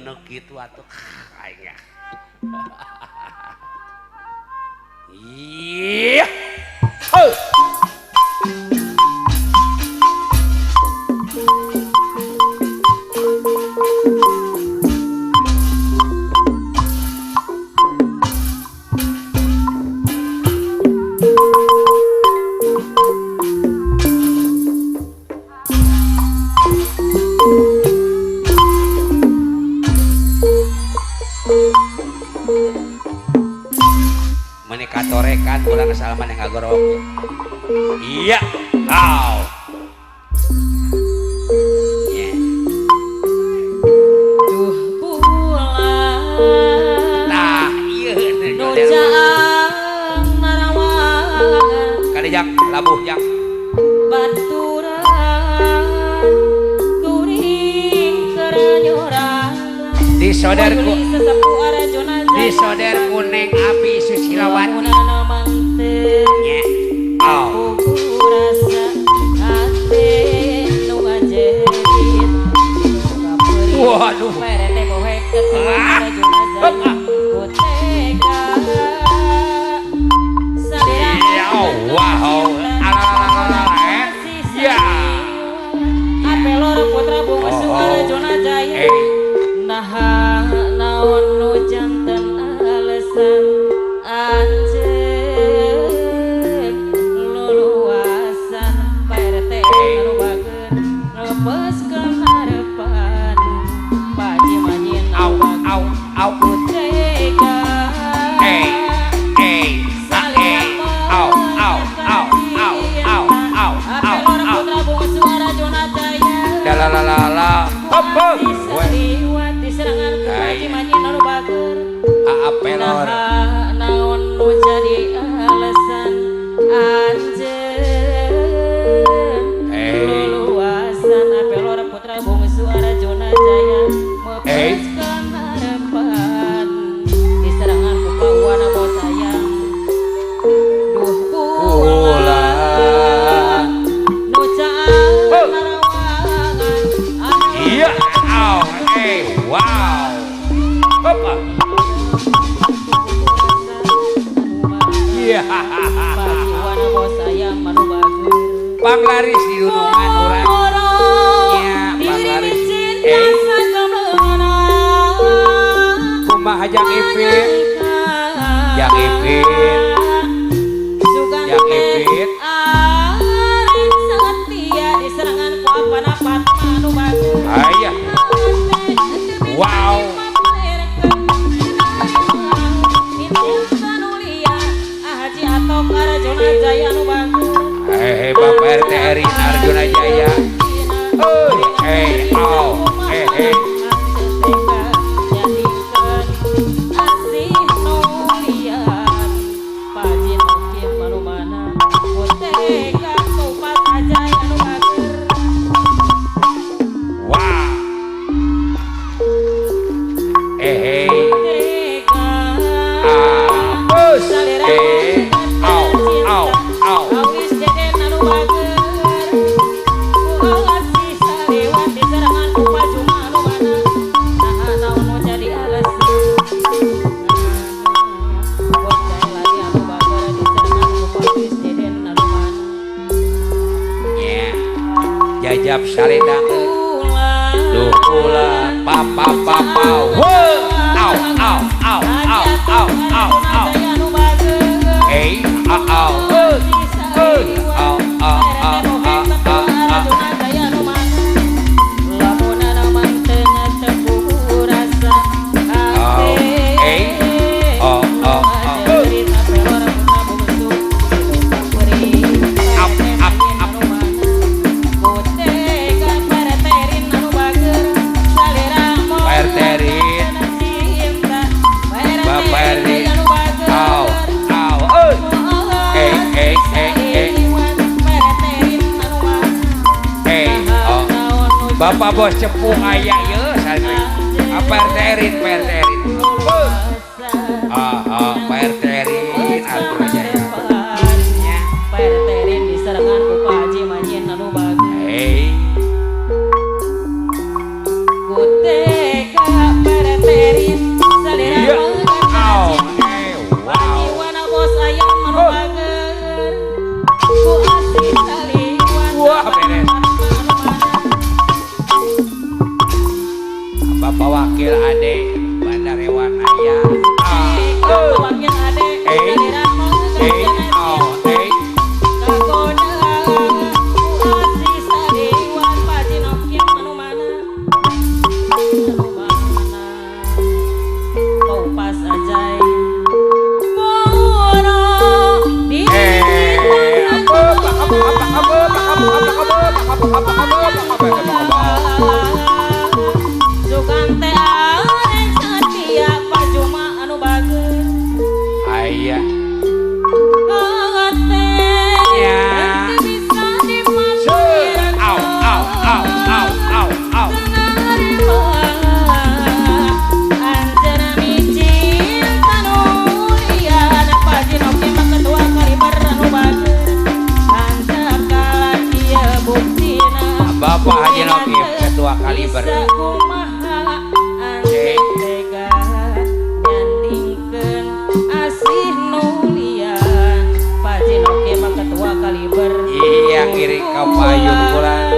nu kitu atuh aing. Iya. Torekan pulang ke salaman yang ngagorok. Iya, kau. Yeah. Duh pulang. Nah, iya. Nujang narawangan. Kadejak labuh jak. Baturan kuring keranyoran. Di saudaraku. Di saudaraku Neng Abi Susilawati. Yeah. Oh. Waduh. Wow. Ya. Apelor putra bungsu Arjuna Jaya. Nah naon nu janten alesan anjeun luluasan PRT anu bageun nepeskeun harepan Paji Manyin Au tega Apelor putra bungsu Arjuna Jaya. La. Hop. Liwat diserangan ku Paji Manyin anu bageun. Apelor. Naon nu jadi alasan anjeun luluasan Apelor putra bungsu Arjuna Jaya mepeskeun harepan diserangan ku kawana bos sayang. Duh pulang nu caang narawangan Iya. Wow. Hop. Iya. Pajiwana bos sayang manu bagus. Panglaris di dunungan urang. Nya panglaris. Kumaha Jang Ipin? Jang Ipin. Jang Ipin. Arek setia diserangan ku apa-apa manu bagus. Aya. Wow. Haji Atok Arjuna Jaya nu bagus. Bapak RT RI Arjuna Jaya. Jajab salendang duh pula papa wow au Bapak bos cepu aya ye santri. Pak RT Erin. Pak RT Erin Arjuna Jaya. Pak RT Erin diserangan ku Paji Manyin anu bagus. Ku teka Bapak Wakil Ade Bandar Hewan Aya. Wakil ade kehadiran Bapak Haji Nokif Ketua Kaliber. Iya ngiri ka payun bulan.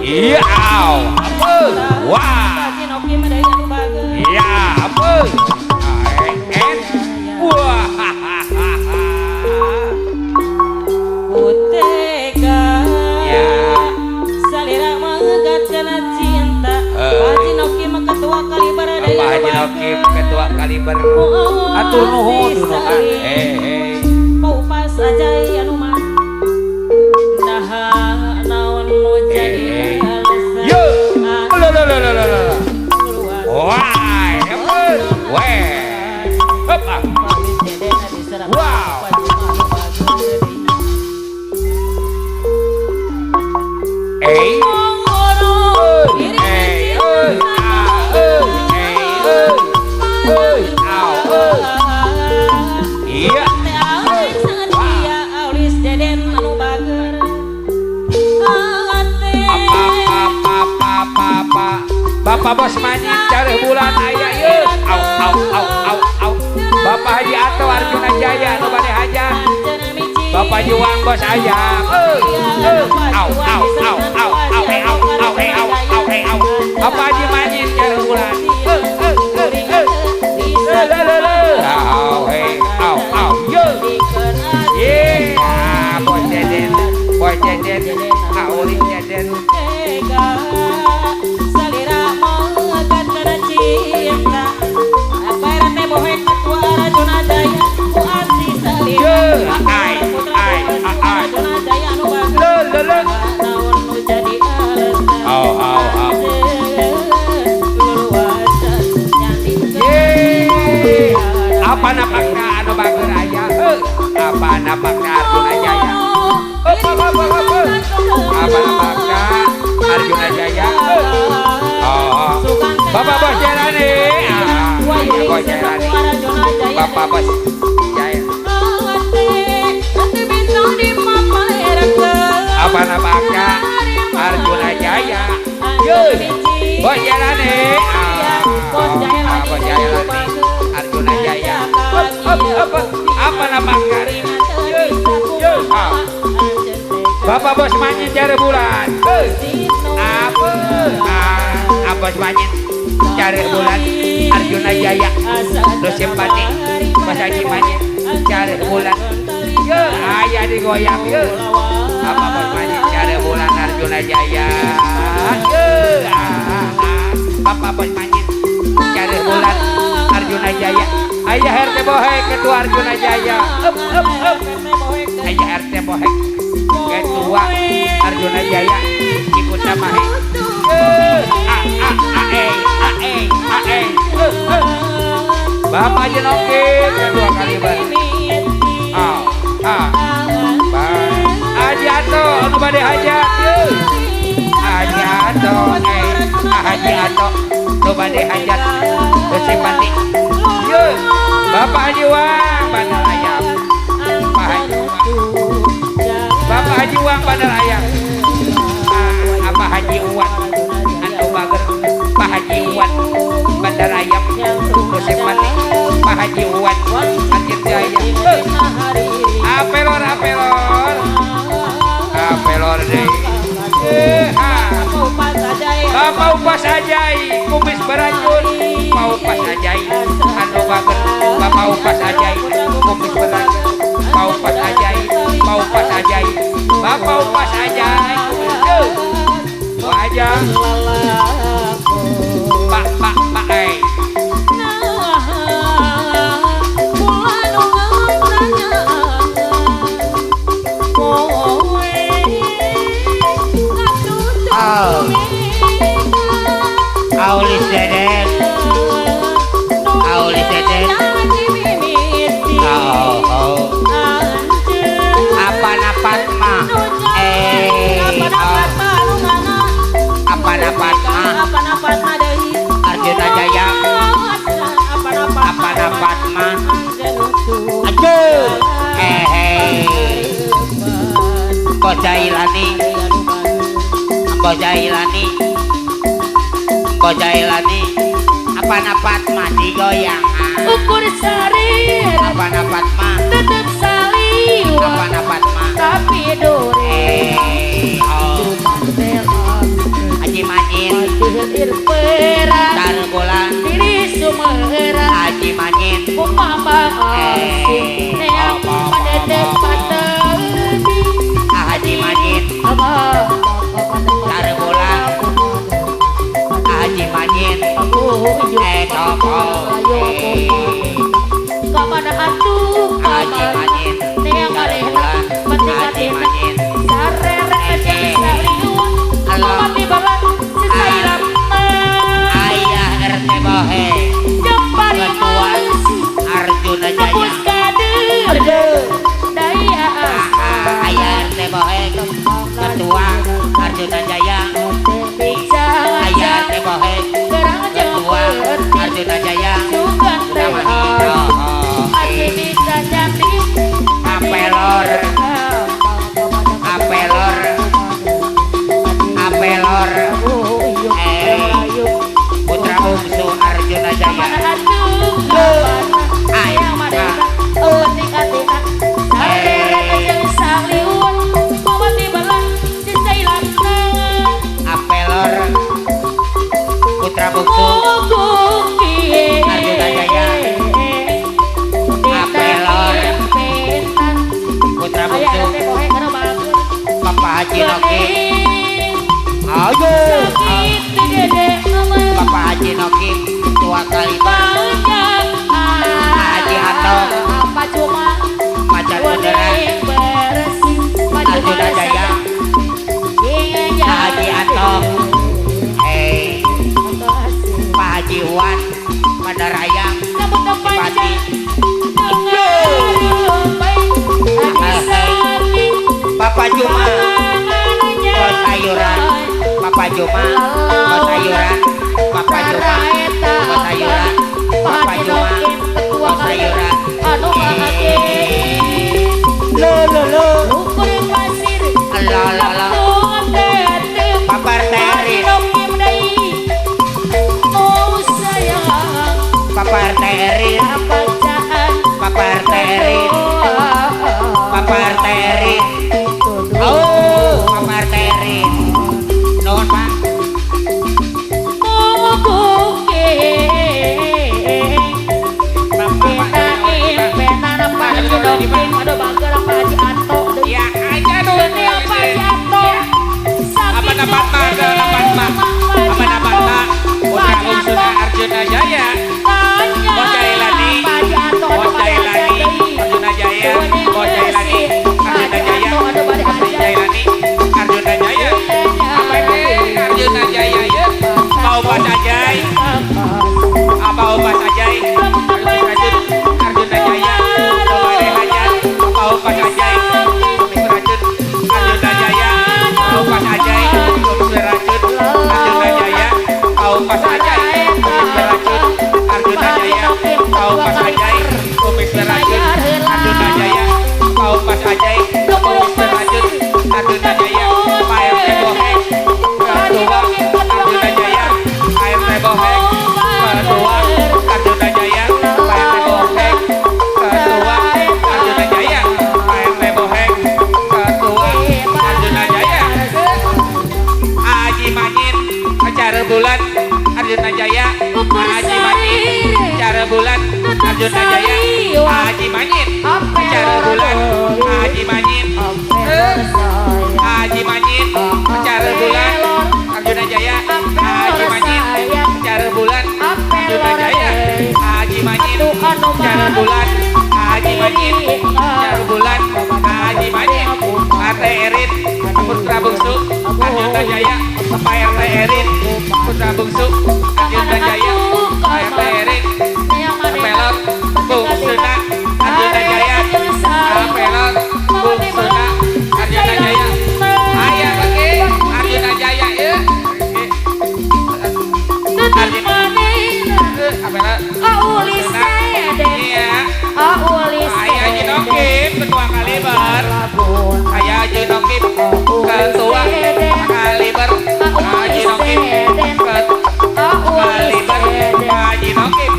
Iya aw. Wah. Iya apa? Wah. Bapak Haji Nokif Ketua Kaliber. Atur nuhun dunukan. Kau pas aja anu mah. Nah naon nu jadi alasan. Yo. Wah, hebat. Wah. Hop. Wow. Bapak Bos Manyi cari bulan ayah yuk. Au. Bapak Haji Ato Arjuna Jaya nu bade hajat. Bapak Juang Bos Ayam. Au. Bapak Haji Manyi cari bulan. Au. Yuk. Yeah, Boy Deden. Auli Deden. Apa napakna anu bager aya? Apa napakna Arjuna Jaya? Apa napakna Arjuna Jaya? Bapak Bos Jailani. Bos Jailani. Bapak Bos Jaya. Apa napakna Arjuna Jaya? Bos Jailani. Bos Jailani. Arjuna Jaya. Apa napakna? Bapak Bos Manyi cari bulan. Apa Bos Manyi cari bulan Arjuna Jaya. Lu simpati Bos Haji Manyi cari bulan. Ye ayah digoyang ye. Apa Bos Manyi cari bulan Arjuna Jaya. Ye Bapak Bos Manyi cari bulan Arjuna Jaya. Ayah RT Bohek Ketua Arjuna Jaya. Ayah RT Bohek Ketua Arjuna Jaya ikut sama Bapak Haji Nokif Ketua Kaliber. Haji Ato anu bade hajat. Haji Ato Haji Ato nu bade hajat. Terus simpati. Bapak Haji Wang Bandar Ayam. Bapak Haji Wang Bandar Ayam. Apa Haji Uwan anu bager. Pak Haji Uwan Bandar Ayam. Terus simpati. Pak Haji Uwan Anjir Jaya. Apelor deh. Ajai kumis beracun mau pas Ajai anu bager mau pas Ajai kumis beracun mau pas Ajai mau pas Ajai mau pas Ajai aja pak Aulis deden apa napat mah Arjuna Jaya apa napat mah aduh Bojailani apa napat mah digoyang ukur sari apa napat mah tetep saliw apa napat mah tapi dore Haji Manyin hadir perang tar bulan diri sumerang Haji Manyin umama asing neang pada depan terbi Haji Manyin tar bulan Haji Manyin topo kamana atuh Haji Manyin neang tar bulan Haji Manyin sarere saliw mati balan sesairam ayah RT Bohe jempari ketua Arjuna Jaya tebus kader daya ayah RT Bohe ketua Arjuna Jaya ayah RT Bohe gerang ketua Arjuna Jaya sugan namanya ati bisa jadi apelor putra bungsu Arjuna Jaya ayah apelor putra bungsu Arjuna Jaya apelor putra bungsu Bapak Haji Noki ayo Bapak Haji Noki tua Kalimantan Haji Atong Macan Beneran Arjuna Jaya Haji Atong Pak Haji Wan Madarayang Pati Bapak Juma Kos sayuran Bapak Juma Kos sayuran Bapak Juma Kos sayuran Bapak Juma Kos sayuran lo Papar Terin Papar Terin Papar Terin Papar Terin Papar Terin nuhun Pak ya aja nuhun apa dapat mah apa dapat mah putra bungsu Arjuna Jaya Bojailani Arjuna Jaya Bojailani Arjuna Jaya Bojailani Arjuna Jaya apa ini Arjuna Jaya ya mau pas Ajai apa pas Ajai Arjuna Jaya Bobai Hajar mau pas Ajai beracun Arjuna Jaya mau pas Ajai beracun Arjuna Jaya mau pas Ajai beracun Arjuna Jaya mau pas Ajai kumis beracun Arjuna Jaya mau pas Ajai kumis beracun Arjuna Jaya Pak RT Bohek ketua Arjuna Jaya ART Bohek ketua Arjuna Jaya Pak RT Bohek ketua Arjuna Jaya Pak RT Bohek ketua Arjuna Jaya Haji Manyin acara bulan Arjuna Jaya Haji Manyit cara bulan Arjuna Jaya Haji Manyit cara bulan Haji Manyit Haji Manyit cara bulan Arjuna Jaya Haji Manyit cara bulan Arjuna Jaya Haji Manyit cara bulan Haji Manyit cara bulan Haji Manyit Ate Erin Putra Bungsu Arjuna Jaya Pak RT Erin Putra Bungsu Arjuna Jaya Pak RT Erin Pelor Bungsuna Arjuna Jaya Pelor Bungsuna Arjuna Jaya ayah lagi Arjuna Jaya ya Arjuna iya ayah Jinokim ketua Kaliber ayah Jinokim ketua Kaliber Haji Nokim Kaliber Haji Nokim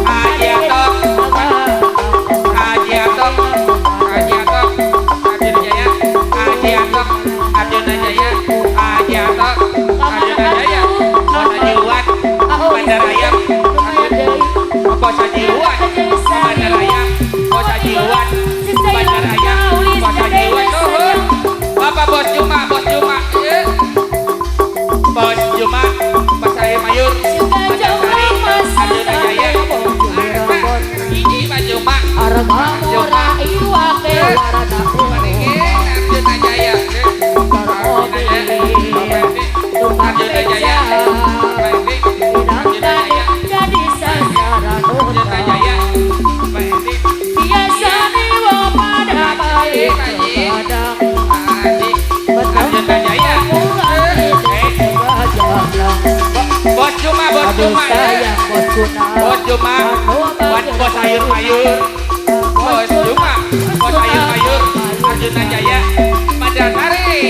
Haji Atok Haji Atok Haji Atok Arjuna Jaya Haji Atok Arjuna Jaya Haji Atok Arjuna Jaya Kota Jiluan Bandar Ayam Kota Jiluan Bandar Ayam Kota Jiluan Bandar Ayam Kota Jiluan Bapak Bos Juma Bos Juma Bos Juma Pasai Mayur Pacarsari Arjuna Jaya Ini Pak Juma Juma Arjuna Jaya Arjuna Jaya Arjuna Jaya Arjuna Jaya Arjuna Jaya Bos Juma Bos Juma Bos Juma Bos Sayur Mayur Bos Juma Bos Sayur Mayur Arjuna Jaya Pacarsari